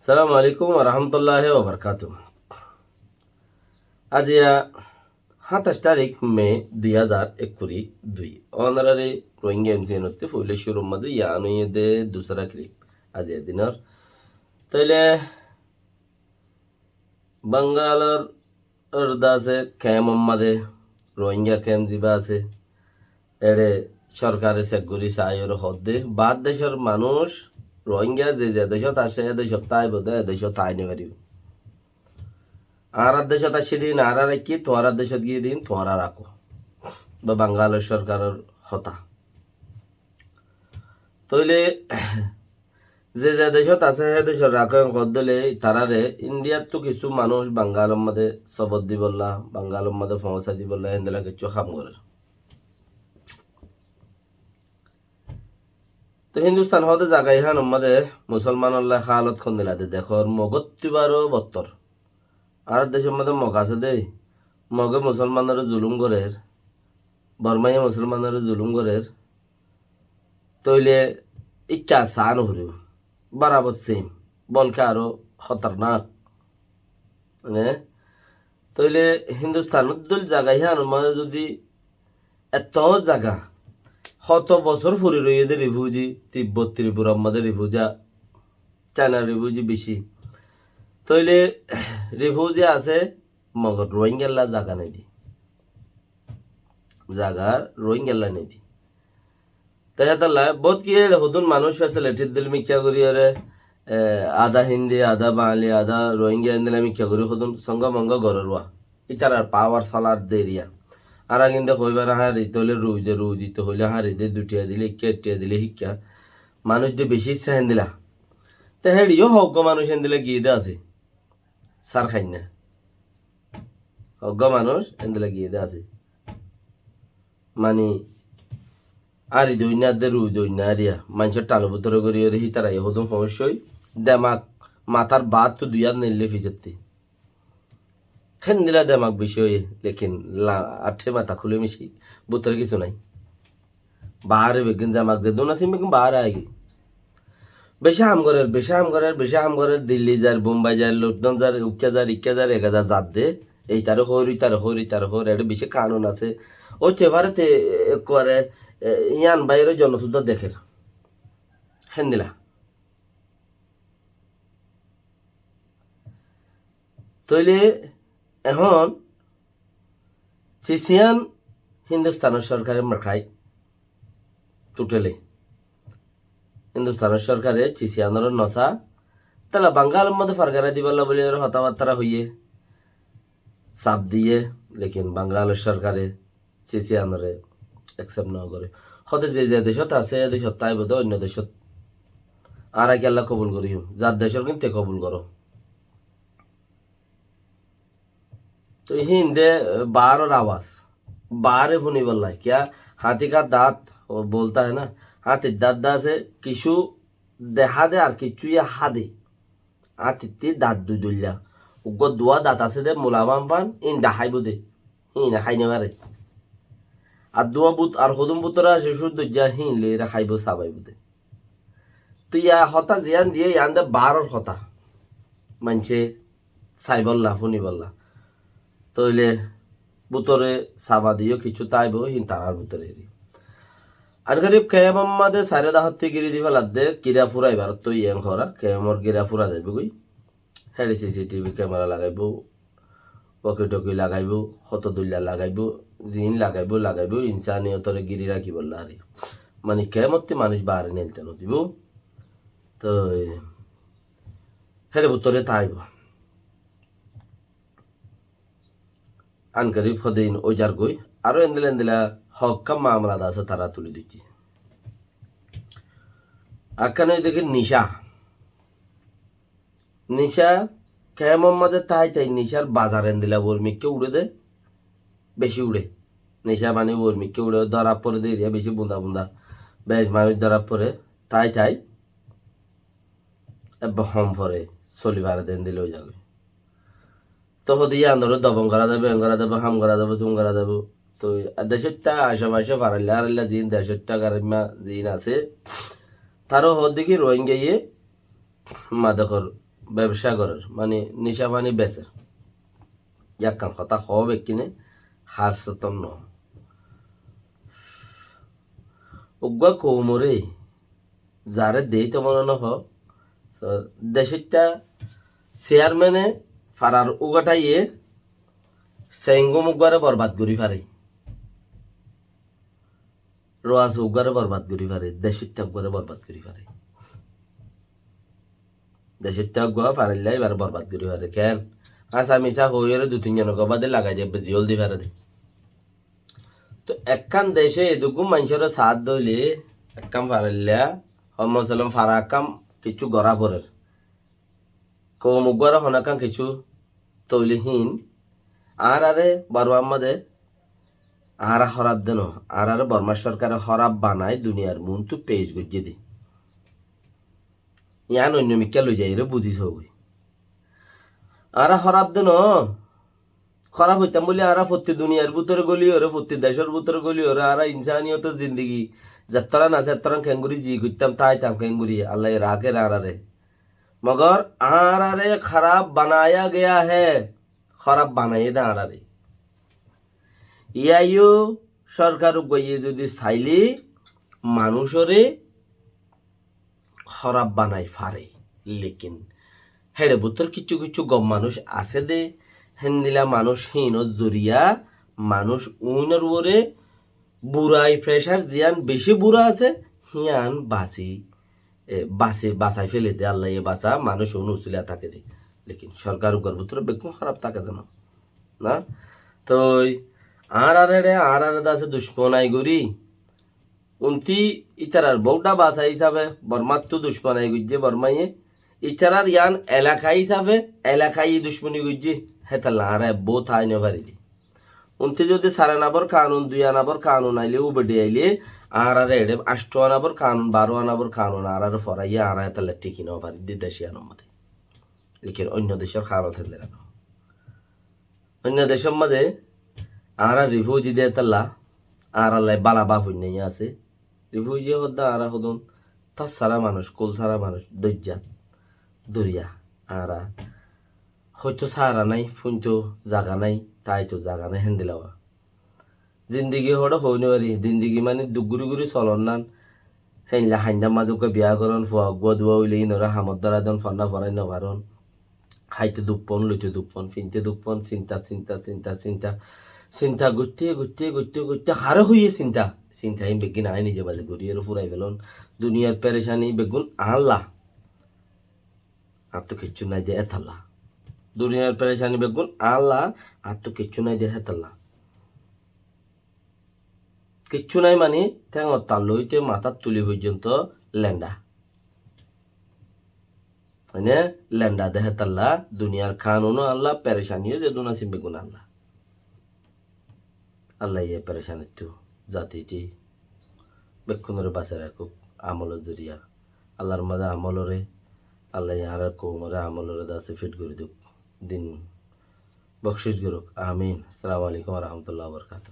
সালামু আলাইকুম রহমতুল্লাহ ওবরকাত। আজ 27 মে 2021 অনারারি রোহিঙ্গা এমসিএনতে ফুলে শুরুর মাঝে ইয়ানুয়েদে দুসরা ক্লিপ আজ দিনের তাইলে বাঙ্গালর দাসে ক্যাম মাদে রোহিঙ্গা ক্যাম জিবা আছে এড়ে সরকারে সেগুরি সাইয়ের হদ্দে বাদ দেশের মানুষ রোহিঙ্গা যে দেশত আসে এ দেশত তাই বোধ এ দেশত তাই নেবারিব আর দেশত আসি দিন আর কি তোমার দেশত গিয়ে দিন তোমার রাখো বা বাঙ্গালের সরকারের হতা তইলে যে দেশত আছে সে দেশত রাখো কদলে তারারে ইন্ডিয়ার তো কিছু মানুষ বাঙ্গালের মধ্যে সবত দি বললা বাঙ্গালের মধ্যে ফমসা দি বললা এন্দেলা কিছু খাম করে তো হিন্দুস্তান হতে জাগাই হান মধ্যে মুসলমান আল্লাহ খালত খন দিলা দে দেখর মগত্তিবারও বত্তর আর দেশের মধ্যে মগ আছে দেই মগে মুসলমানের জুলুম করের বর্মাইয়া মুসলমানের জুলুম করের তইলে ইচ্ছা সান হরিও বরাবর সেম বলকে আরো খতরনাক মানে তইলে হিন্দুস্তান উদ্দুল জাগাই হান মধ্যে যদি এত জায়গা শত বছর ফুরি রইয়ে রিফিউজি তিব্বত ত্রিপুরার মধ্যে রিফিউজা চায়নার রিফিউজি বেশি তইলে রিফিউজি আছে মগর রোহিঙ্গাল্লা জাগা নেই দি জাগা রোহিঙ্গাল্লা নেই দি তাহলে বহুত কি হদুন মানুষ ফ্যাসিলিটি দিল মিক্যা করি আরে আধা হিন্দি আধা বাঙালি আধা রোহিঙ্গা দিলে মিক্যা করি হদুন সঙ্গ মঙ্গ গরুয়া ইতার আর পাওয়ার সালার দেরিয়া আর কিন্তু হইবার হারি তলে রুই দিতে হইলে হারি দে দুটিয়া দিলে ইক্কা দিলে শিক্ষা মানুষ দিয়ে বেশি ইচ্ছা হেন দিলা তো হেডিও হজ্ঞ মানুষ হেন দিলে গিয়ে দে আছে সার খাই না হজ্ঞ মানুষ হেন দিলে গিয়ে দে আছে মানে আরি দইনা দে রুই দইনা আরিয়া মানুষের টালো ভিতরে করি ওরে হিতারাই হদম সমস্যাই দেমাক মাথার বাদ তো দুই হাত নিলে ফিজেতে খেন দিলা দেমাক বিষয় লেকিন আঠে মাথা খুলে মিশি বুতরে কিছু নাই বাহারে বেগিন জামাক যে দোন আছে বেগিন বাহারে আগে বেশা হাম করের দিল্লি যার বোম্বাই যার লন্ডন যার উচ্চা যার ইক্কা যার 1000 জাত দে এই তার হর এটা বেশি কানুন আছে ওই তেভারেতে করে ইয়ান বাইরে জনশুদ্ধ দেখের হেন দিলা তইলে এখন চিসিয়ান হিন্দুস্তানের সরকারের মাখাই টোটালি হিন্দুস্তানের সরকারে চিসিয়ানোর নসা তাহলে বাঙ্গালের মধ্যে ফারগারা দিবাল্লা বলে ওর হতাবার্তারা হইয়ে চাপ দিয়ে লেকিন বাঙ্গালের সরকারে চিসিয়ানোরে অ্যাকসেপ্ট না করে হতে যে দেশত আছে এ দেশত তাই বোধ অন্য দেশত আর কি আল্লাহ কবুল করি যার দেশের কিন্তু কবুল করো তো হিন্দে बार आवाज बारे फुनी बल्ला क्या हाथी का दांत वो बोलता है ना हाथी दादा से किशु देहा दे और किचु या हादे हाथी ती दांत दुदुल्ला उगो दुआ दाता से दे मुलावाम पान इन दाहाई बुदे इन खाई ने मारे আর দুয়া বুত আর হদুম বুতরা শিশু দুজা হিন লে রাখাইব সাবাই বুদে তো ইয়া হতা জিয়ান দিয়ে ইয়ান্দে 12 হতা মানছে সাইবল্লা ফুনি বল্লা তইলে বুতরে সাবা দিও কিছু তাইব হিন তারার বুতরে হেরি আর গরিব কেয়ামাদে সারে দাহত্তি গিরি দি ফেলাদে কিরা ফুরাই ভারত তো ইয়াং খরা কেয়ামর গিরা ফুরা যাইব গই হেডি সিসিটিভি ক্যামেরা লাগাইব ওকে টকি লাগাইব হত দুল্লা লাগাইব জিন লাগাইব ইনসানিয়তরে গিরি রাখি বললা আরে মানে কেয়ামত্তি মানুষ বাহারে নেলতে নদিব তো হেডে বুতরে তাইব আনকারি ফদিন ওইজার গই আরো এন্দিলা হক মামলা আছে তারা তুলে দিচ্ছি আকানে দেখি নিশা কেমমাদের তাই নিশার বাজার এন্দিলা বর্মিককে উড়ে দে বেশি উড়ে নিশা মানে বর্মিককে উড়ে ধরা পরে দিয়ে বেশি বুন্দা বেশ মানুষ ধরা পরে তাই হম ফরে চলিবার দেন দিলে ওই যাবে তো হদিয়ে আন্দোলন দবং করা যাবে হাম করা যাবে তুম করা যাবে তো দেশেরটা আশেপাশে ফারাল্লা জিন দেশেরটা গারিমা জিন আছে তারও হদিকে রোহিঙ্গা ইয়ে মাদকর ব্যবসা করার মানে নিশা পানি বেচের ইয়াক্কান কথা হবে কিনে হার সতন ন উগ্গা কৌমরে যারে দেই তো মনে নহ দেশটা চেয়ারম্যানে ফারার উগাটাইয়ে সেঙ্গো মুগারে বরবাদ করি ফারে রোয়াজ উগারে বরবাদ করি ফারে দেশের ত্যাগরে বরবাদ করি ফারে দেশের ত্যাগ গোয়া ফারিল্লাই এবার বরবাদ করি ফারে কেন আসা মিশা হইরে দু তিনজন গবাদে লাগাই যাবে জিওল দি ফারে দে তো একখান দেশে এদুকু মানুষের সাথ দইলে একখান ফারিল্লা হমসালাম ফারাকাম কিছু গড়া ভরের কৌমুগর হনাকাম কিছু তৈলিহীন আর আরে বরবাম্মাদে আরা হরাব দেন আর আরে বর্মা সরকারে হরাব বানায় দুনিয়ার মন তু পেজ গজ্জে দে ইয়ান অন্য মিক্কা লই যাই রে বুঝিস হবই আরা হরাব দেন খারাপ হইতাম বলে আরা প্রতি দুনিয়ার ভিতরে গলি ওরে প্রতি দেশের ভিতরে গলি ওরে আরা ইনসানিয়ত জিন্দগি যাত্রা না যাত্রা খেঙ্গুরি জি করতাম তাইতাম খেঙ্গুরি আল্লাহ রাখে আরারে मगर आरारे खराब बनाया गया है खराब बनाइए ना आरारे ইয়াইও সরকার গইয়ে যদি চাইলে মানুষরে খারাপ বানাই ফারে লেকিন হেড়ে বুতর কিছু কিছু গম মানুষ আছে দে হেন্দিলা মানুষ হীন জরিয়া মানুষ উইনের ওরে বুড়াই প্রেশার জিয়ান বেশি বুড়া আছে হিয়ান বাঁচাই ফেলে দে আল্লাহ এ বাঁচা মানুষ অনুশীলা থাকে দে লেকিন সরকার গর্ভতরে বেগুন খারাপ থাকে দেন না তো আর দাসে দুশ্মনাই গরি উন্তি ইতারার বউটা বাসা হিসাবে বর্মার তো দুশ্মনাই গুজছে বর্মাইয়ে ইতারার ইয়ান এলাকা হিসাবে এলাকায় দুশ্মনী গুজছে হেতাল্লা আর বউ থাই নেভারি দি উন্তি যদি সাড়ে নাবর কানুন 2 আনাবর কানুন আইলে উবেডে আইলে আর এডে 8 আনাবর কানুন 12 আনাবর কানুন আর ফরাইয়া আর হেতাল্লা টিকি নেওয়া পারি দি দেশি আনমতে লেকিন অন্য দেশের খারাপ হেলে অন্য দেশের মাঝে আর রিফিউজি দিয়ে তাল্লা আর আল্লাহ বালা বাপ হইনাই আছে রিফিউজি হদ্দা আর হদন তার সারা মানুষ কোল সারা মানুষ দৈজা দরিয়া আর হয়তো সারা নাই ফুনতো জাগা নাই তাই তো জাগা নাই হেন্দিলাওয়া জিন্দিগি হড় হইনে পারি জিন্দিগি মানে দুগুরি গুরি চলন নান হেনলা হাইন্দা মাজুকে বিয়া করন ফুয়া গুয়া দুয়া হইলে ইনরা হামত দ্বারা দেন ফন্না ফরাই নভারন খাইতে দুপন লইতে দুপন ফিনতে দুপন চিন্তা চিন্তা চিন্তা চিন্তা চিন্তা ঘুরতে হারে হইয়ে চিন্তাই বেগিন আয় নিজে বাজে গড়িয়ে ফুরাই ফেলন দুনিয়ার পেরেশানি বেগুন আল্লাহ আর তো কিচ্ছু নাই দিয়ে এতাল্লা দুনিয়ার পেরেশানি বেগুন আল্লাহ আর তো কিচ্ছু নাই দিয়ে হেতাল্লা কিচ্ছু নাই মানে ঠ্যাং তার লইতে মাথার তুলি পর্যন্ত ল্যান্ডা মানে ল্যান্ডা দেহে তাল্লা দুনিয়ার কানুনও আল্লাহ পেরেশানিও যে দুনাসি বেগুন আল্লাহ আল্লাহ ইয়ে পেরেশানি তো জাতিটি বেক্ষণরে বাঁচে রাখুক আমলের জরিয়া আল্লাহর মাঝে আমলরে আল্লাহ আর কৌমরে আমলরে দাসে ফিট করে দুক দিন বকশিস গুরুক আমিন আসসালামু আলাইকুম রহমতুল্লাহ বরকাত